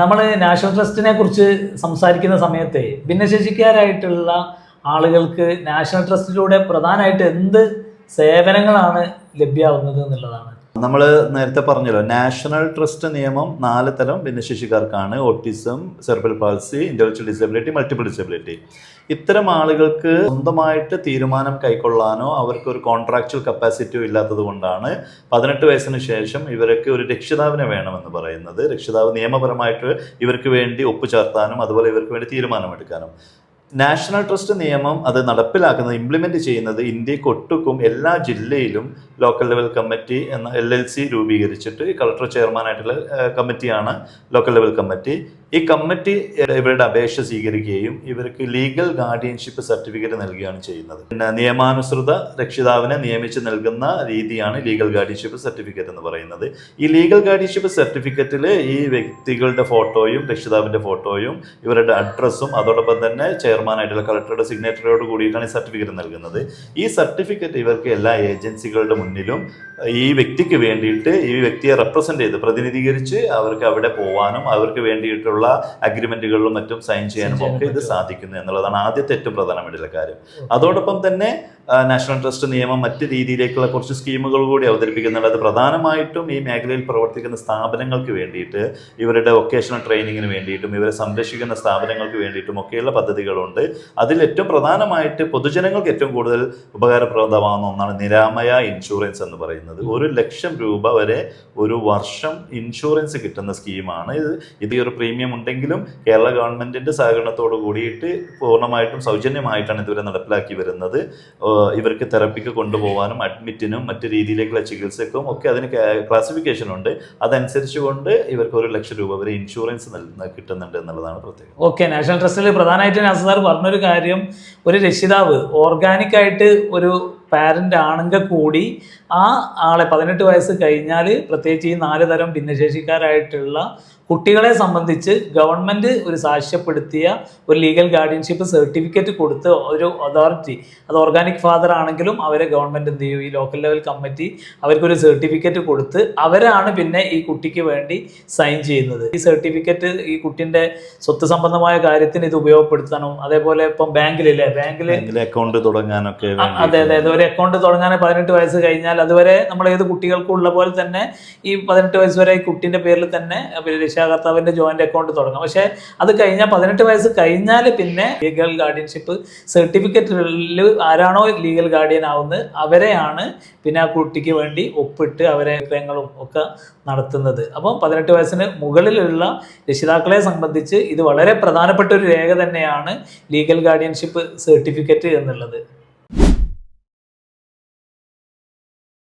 നമ്മൾ നാഷണൽ ട്രസ്റ്റിനെ കുറിച്ച് സംസാരിക്കുന്ന സമയത്തെ ഭിന്നശേഷിക്കാരായിട്ടുള്ള ആളുകൾക്ക് നാഷണൽ ട്രസ്റ്റിലൂടെ പ്രധാനമായിട്ട് എന്ത് സേവനങ്ങളാണ് ലഭ്യമാവുന്നത് എന്നുള്ളതാണ്. നമ്മൾ നേരത്തെ പറഞ്ഞല്ലോ, നാഷണൽ ട്രസ്റ്റ് നിയമം 4 തരം ഭിന്നശേഷിക്കാർക്കാണ്: autism, cerebral palsy, intellectual disability, multiple disability. ഇത്തരം ആളുകൾക്ക് സ്വന്തമായിട്ട് തീരുമാനം കൈക്കൊള്ളാനോ അവർക്ക് ഒരു കോൺട്രാക്ച്വൽ കപ്പാസിറ്റിയോ ഇല്ലാത്തത് കൊണ്ടാണ് 18 വയസ്സിന് ശേഷം ഇവർക്ക് ഒരു രക്ഷിതാവിനെ വേണമെന്ന് പറയുന്നത്. രക്ഷിതാവ് നിയമപരമായിട്ട് ഇവർക്ക് വേണ്ടി ഒപ്പുചേർത്താനും അതുപോലെ ഇവർക്ക് വേണ്ടി തീരുമാനമെടുക്കാനും. നാഷണൽ ട്രസ്റ്റ് നിയമം അത് നടപ്പിലാക്കുന്നത്, ഇംപ്ലിമെന്റ് ചെയ്യുന്നത് ഇന്ത്യക്കൊട്ടുക്കും എല്ലാ ജില്ലയിലും ലോക്കൽ ലെവൽ കമ്മിറ്റി എന്ന LLC രൂപീകരിച്ചിട്ട് കളക്ടർ ചെയർമാനായിട്ടുള്ള കമ്മിറ്റിയാണ് ലോക്കൽ ലെവൽ കമ്മിറ്റി. ഈ കമ്മിറ്റി ഇവരുടെ അപേക്ഷ സ്വീകരിക്കുകയും ഇവർക്ക് ലീഗൽ ഗാർഡിയൻഷിപ്പ് സർട്ടിഫിക്കറ്റ് നൽകുകയാണ് ചെയ്യുന്നത്. പിന്നെ നിയമാനുസൃത രക്ഷിതാവിനെ നിയമിച്ച് നൽകുന്ന രീതിയാണ് ലീഗൽ ഗാർഡിയൻഷിപ്പ് സർട്ടിഫിക്കറ്റ് എന്ന് പറയുന്നത്. ഈ ലീഗൽ ഗാർഡിയൻഷിപ്പ് സർട്ടിഫിക്കറ്റിൽ ഈ വ്യക്തികളുടെ ഫോട്ടോയും രക്ഷിതാവിൻ്റെ ഫോട്ടോയും ഇവരുടെ അഡ്രസ്സും അതോടൊപ്പം തന്നെ ചെയർമാനായിട്ടുള്ള കളക്ടറുടെ സിഗ്നേച്ചറോട് കൂടിയിട്ടാണ് ഈ സർട്ടിഫിക്കറ്റ് നൽകുന്നത്. ഈ സർട്ടിഫിക്കറ്റ് ഇവർക്ക് എല്ലാ ഏജൻസികളുടെ മുന്നിലും ഈ വ്യക്തിക്ക് വേണ്ടിയിട്ട്, ഈ വ്യക്തിയെ റെപ്രസെന്റ് ചെയ്ത് പ്രതിനിധീകരിച്ച് അവർക്ക് അവിടെ പോകാനും അവർക്ക് വേണ്ടിയിട്ടുള്ള അഗ്രിമെന്റുകളിലും മറ്റും സൈൻ ചെയ്യാനും ഒക്കെ ഇത് സാധിക്കുന്നു എന്നുള്ളതാണ് ആദ്യത്തെ ഏറ്റവും പ്രധാനമായിട്ടുള്ള കാര്യം. അതോടൊപ്പം തന്നെ നാഷണൽ ട്രസ്റ്റ് നിയമം മറ്റ് രീതിയിലേക്കുള്ള കുറച്ച് സ്കീമുകൾ കൂടി അവതരിപ്പിക്കുന്നുണ്ട്. അത് പ്രധാനമായിട്ടും ഈ മേഖലയിൽ പ്രവർത്തിക്കുന്ന സ്ഥാപനങ്ങൾക്ക് വേണ്ടിയിട്ട്, ഇവരുടെ വൊക്കേഷണൽ ട്രെയിനിങ്ങിന് വേണ്ടിയിട്ടും ഇവരെ സംരക്ഷിക്കുന്ന സ്ഥാപനങ്ങൾക്ക് വേണ്ടിയിട്ടും ഒക്കെയുള്ള പദ്ധതികളുണ്ട്. അതിൽ ഏറ്റവും പ്രധാനമായിട്ട് പൊതുജനങ്ങൾക്ക് ഏറ്റവും കൂടുതൽ ഉപകാരപ്രദമാകുന്ന ഒന്നാണ് നിരാമയ ഇൻഷുറൻസ് എന്ന് പറയുന്നത്. 1 ലക്ഷം രൂപ വരെ ഒരു വർഷം ഇൻഷുറൻസ് കിട്ടുന്ന സ്കീമാണ് ഇത്. ഒരു പ്രീമിയം ഉണ്ടെങ്കിലും കേരള ഗവൺമെന്റിന്റെ സഹകരണത്തോട് കൂടിയിട്ട് പൂർണ്ണമായിട്ടും സൗജന്യമായിട്ടാണ് ഇതുവരെ നടപ്പിലാക്കി വരുന്നത്. ഇവർക്ക് തെറപ്പിക്ക് കൊണ്ടുപോകാനും അഡ്മിറ്റിനും മറ്റു രീതിയിലേക്കുള്ള ചികിത്സക്കും ഒക്കെ അതിന് ക്ലാസിഫിക്കേഷൻ ഉണ്ട്. അതനുസരിച്ച് കൊണ്ട് ഇവർക്ക് 1 ലക്ഷം രൂപ വരെ ഇൻഷുറൻസ് കിട്ടുന്നുണ്ട് എന്നുള്ളതാണ് പ്രത്യേകം. ഓക്കെ, നാഷണൽ ട്രസ്റ്റിൽ പ്രധാനമായിട്ട് നാസർ സാർ പറഞ്ഞൊരു കാര്യം, ഒരു രക്ഷിതാവ് ഓർഗാനിക് ആയിട്ട് ഒരു പാരന്റ് ആണെങ്കിൽ കൂടി ആ ആളെ 18 വയസ്സ് കഴിഞ്ഞാൽ, പ്രത്യേകിച്ച് ഈ 4 തരം ഭിന്നശേഷിക്കാരായിട്ടുള്ള കുട്ടികളെ സംബന്ധിച്ച് ഗവൺമെൻറ് ഒരു സാക്ഷ്യപ്പെടുത്തിയ ഒരു ലീഗൽ ഗാർഡിയൻഷിപ്പ് സർട്ടിഫിക്കറ്റ് കൊടുത്ത് ഒരു അതോറിറ്റി, അത് ഓർഗാനിക് ഫാദർ ആണെങ്കിലും അവരെ ഗവൺമെൻറ് എന്ത് ചെയ്യും, ഈ ലോക്കൽ ലെവൽ കമ്മിറ്റി അവർക്കൊരു സർട്ടിഫിക്കറ്റ് കൊടുത്ത് അവരാണ് പിന്നെ ഈ കുട്ടിക്ക് വേണ്ടി സൈൻ ചെയ്യുന്നത്. ഈ സർട്ടിഫിക്കറ്റ് ഈ കുട്ടിൻ്റെ സ്വത്ത് സംബന്ധമായ കാര്യത്തിന് ഇത് ഉപയോഗപ്പെടുത്തണം. അതേപോലെ ഇപ്പം ബാങ്കിൽ അക്കൗണ്ട് തുടങ്ങാനൊക്കെ, അതെ, ഒരു അക്കൗണ്ട് തുടങ്ങാൻ 18 വയസ്സ് കഴിഞ്ഞാൽ, അതുവരെ നമ്മൾ ഏത് കുട്ടികൾക്കും ഉള്ള പോലെ തന്നെ ഈ 18 വയസ്സ് വരെ ഈ കുട്ടിൻ്റെ പേരിൽ തന്നെ രക്ഷാകർത്താവിൻ്റെ ജോയിന്റ് അക്കൗണ്ട് തുടങ്ങാം. പക്ഷേ അത് കഴിഞ്ഞാൽ 18 വയസ്സ് കഴിഞ്ഞാൽ പിന്നെ ലീഗൽ ഗാർഡിയൻഷിപ്പ് സർട്ടിഫിക്കറ്റിൽ ആരാണോ ലീഗൽ ഗാർഡിയൻ ആവുന്നത് അവരെയാണ് പിന്നെ ആ കുട്ടിക്ക് വേണ്ടി ഒപ്പിട്ട് അവരെ കാര്യങ്ങളും ഒക്കെ നടത്തുന്നത്. അപ്പം 18 വയസ്സിന് മുകളിലുള്ള രക്ഷിതാക്കളെ സംബന്ധിച്ച് ഇത് വളരെ പ്രധാനപ്പെട്ട ഒരു രേഖ തന്നെയാണ് ലീഗൽ ഗാർഡിയൻഷിപ്പ് സർട്ടിഫിക്കറ്റ് എന്നുള്ളത്.